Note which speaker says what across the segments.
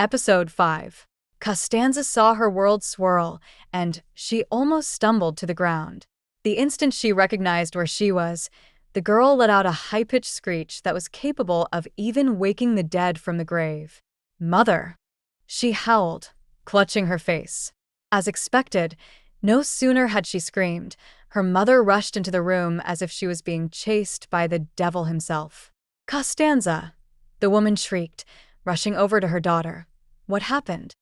Speaker 1: Episode 5. Costanza saw her world swirl, and she almost stumbled to the ground. The instant she recognized where she was, the girl let out a high-pitched screech that was capable of even waking the dead from the grave. "Mother!" she howled, clutching her face. As expected, no sooner had she screamed, her mother rushed into the room as if she was being chased by the devil himself. "Costanza!" the woman shrieked, rushing over to her daughter. "What happened?"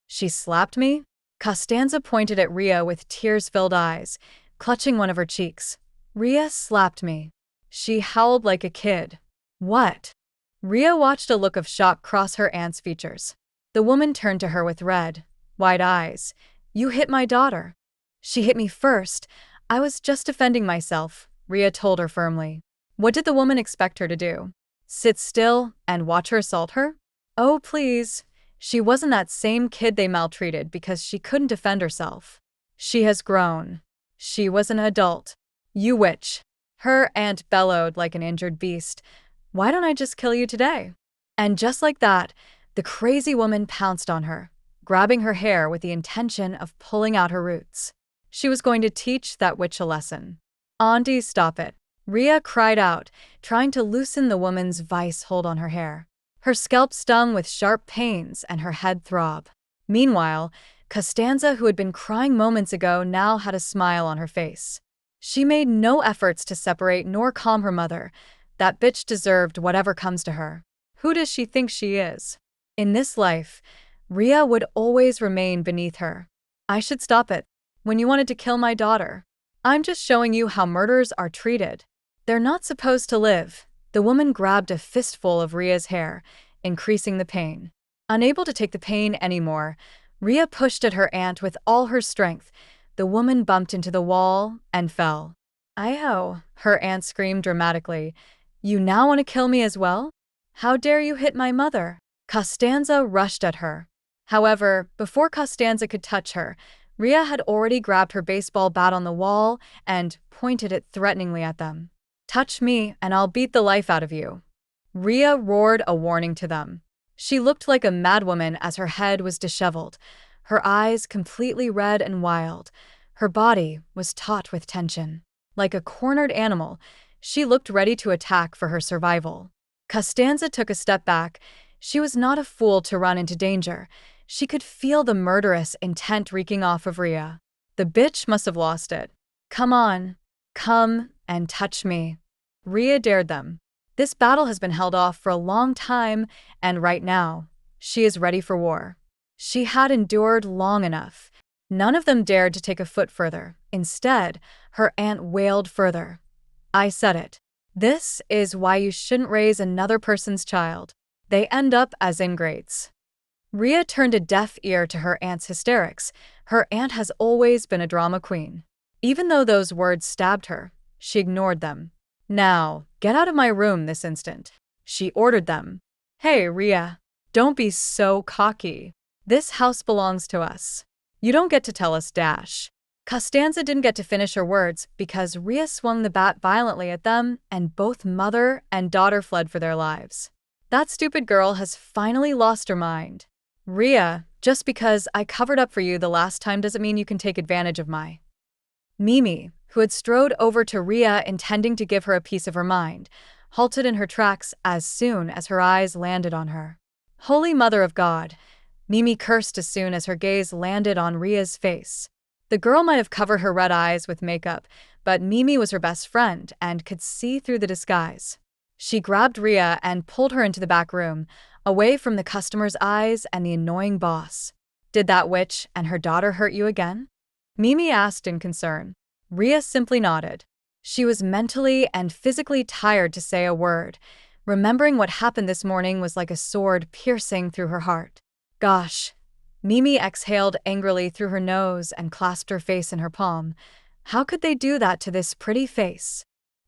Speaker 1: "She slapped me?" Costanza pointed at Rhea with tears-filled eyes, clutching one of her cheeks. "Rhea slapped me." She howled like a kid. "What?" Rhea watched a look of shock cross her aunt's features. The woman turned to her with red, wide eyes. "You hit my daughter." "She hit me first. I was just defending myself," Rhea told her firmly. What did the woman expect her to do? Sit still and watch her assault her? Oh, please. She wasn't that same kid they maltreated because she couldn't defend herself. She has grown. She was an adult. "You witch." Her aunt bellowed like an injured beast. "Why don't I just kill you today?" And just like that, the crazy woman pounced on her, grabbing her hair with the intention of pulling out her roots. She was going to teach that witch a lesson. "Auntie, stop it." Rhea cried out, trying to loosen the woman's vice hold on her hair. Her scalp stung with sharp pains and her head throbbed. Meanwhile, Costanza, who had been crying moments ago, now had a smile on her face. She made no efforts to separate nor calm her mother. That bitch deserved whatever comes to her. Who does she think she is? In this life, Rhea would always remain beneath her. "I should stop it. When you wanted to kill my daughter. I'm just showing you how murderers are treated. They're not supposed to live." The woman grabbed a fistful of Rhea's hair, increasing the pain. Unable to take the pain anymore, Rhea pushed at her aunt with all her strength. The woman bumped into the wall and fell. "Ayo," her aunt screamed dramatically. "You now want to kill me as well? How dare you hit my mother?" Costanza rushed at her. However, before Costanza could touch her, Rhea had already grabbed her baseball bat on the wall and pointed it threateningly at them. "Touch me, and I'll beat the life out of you." Rhea roared a warning to them. She looked like a madwoman as her head was disheveled, her eyes completely red and wild. Her body was taut with tension. Like a cornered animal, she looked ready to attack for her survival. Costanza took a step back. She was not a fool to run into danger. She could feel the murderous intent reeking off of Rhea. The bitch must have lost it. "Come on. Come and touch me." Rhea dared them. This battle has been held off for a long time, and right now, she is ready for war. She had endured long enough. None of them dared to take a foot further. Instead, her aunt wailed further. "I said it. This is why you shouldn't raise another person's child. They end up as ingrates." Rhea turned a deaf ear to her aunt's hysterics. Her aunt has always been a drama queen. Even though those words stabbed her, she ignored them. "Now, get out of my room this instant," she ordered them. "Hey, Rhea, don't be so cocky. This house belongs to us. You don't get to tell us dash." Costanza didn't get to finish her words because Rhea swung the bat violently at them, and both mother and daughter fled for their lives. That stupid girl has finally lost her mind. "Rhea, just because I covered up for you the last time doesn't mean you can take advantage of my..." Mimi, who had strode over to Rhea intending to give her a piece of her mind, halted in her tracks as soon as her eyes landed on her. "Holy Mother of God," Mimi cursed as soon as her gaze landed on Rhea's face. The girl might have covered her red eyes with makeup, but Mimi was her best friend and could see through the disguise. She grabbed Rhea and pulled her into the back room, away from the customer's eyes and the annoying boss. "Did that witch and her daughter hurt you again?" Mimi asked in concern. Rhea simply nodded. She was mentally and physically tired to say a word. Remembering what happened this morning was like a sword piercing through her heart. "Gosh." Mimi exhaled angrily through her nose and clasped her face in her palm. How could they do that to this pretty face?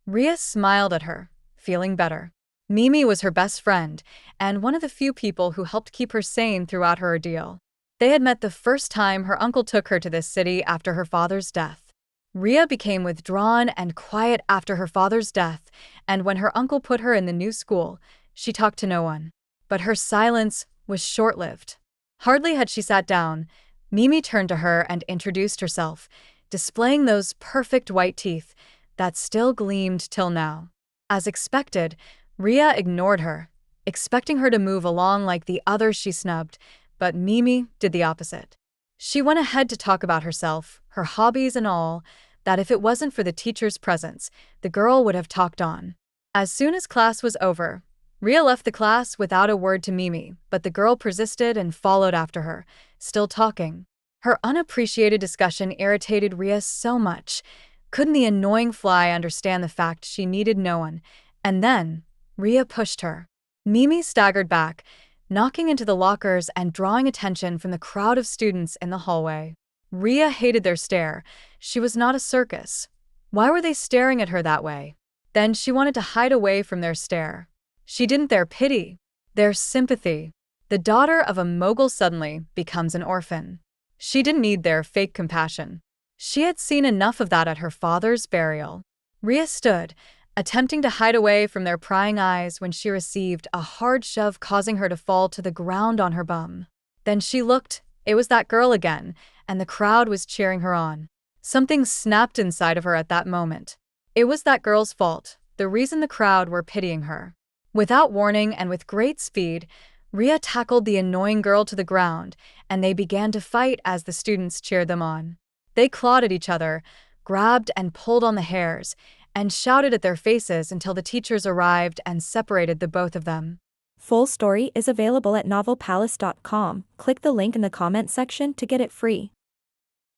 Speaker 1: Rhea smiled at her, feeling better. Mimi was her best friend, and one of the few people who helped keep her sane throughout her ordeal. They had met the first time her uncle took her to this city after her father's death. Rhea became withdrawn and quiet after her father's death, and when her uncle put her in the new school, she talked to no one. But her silence was short-lived. Hardly had she sat down, Mimi turned to her and introduced herself, displaying those perfect white teeth that still gleamed till now. As expected, Rhea ignored her, expecting her to move along like the others she snubbed, but Mimi did the opposite. She went ahead to talk about herself, her hobbies and all, that if it wasn't for the teacher's presence, the girl would have talked on. As soon as class was over, Rhea left the class without a word to Mimi, but the girl persisted and followed after her, still talking. Her unappreciated discussion irritated Rhea so much. Couldn't the annoying fly understand the fact she needed no one? And then, Rhea pushed her. Mimi staggered back, knocking into the lockers and drawing attention from the crowd of students in the hallway. Rhea hated their stare. She was not a circus. Why were they staring at her that way? Then she wanted to hide away from their stare. She didn't their pity, their sympathy. The daughter of a mogul suddenly becomes an orphan. She didn't need their fake compassion. She had seen enough of that at her father's burial. Rhea stood, attempting to hide away from their prying eyes when she received a hard shove causing her to fall to the ground on her bum. Then she looked, it was that girl again, and the crowd was cheering her on. Something snapped inside of her at that moment. It was that girl's fault, the reason the crowd were pitying her. Without warning and with great speed, Rhea tackled the annoying girl to the ground, and they began to fight as the students cheered them on. They clawed at each other, grabbed and pulled on the hairs, and shouted at their faces until the teachers arrived and separated the both of them.
Speaker 2: Full story is available at novelpalace.com. Click the link in the comment section to get it free.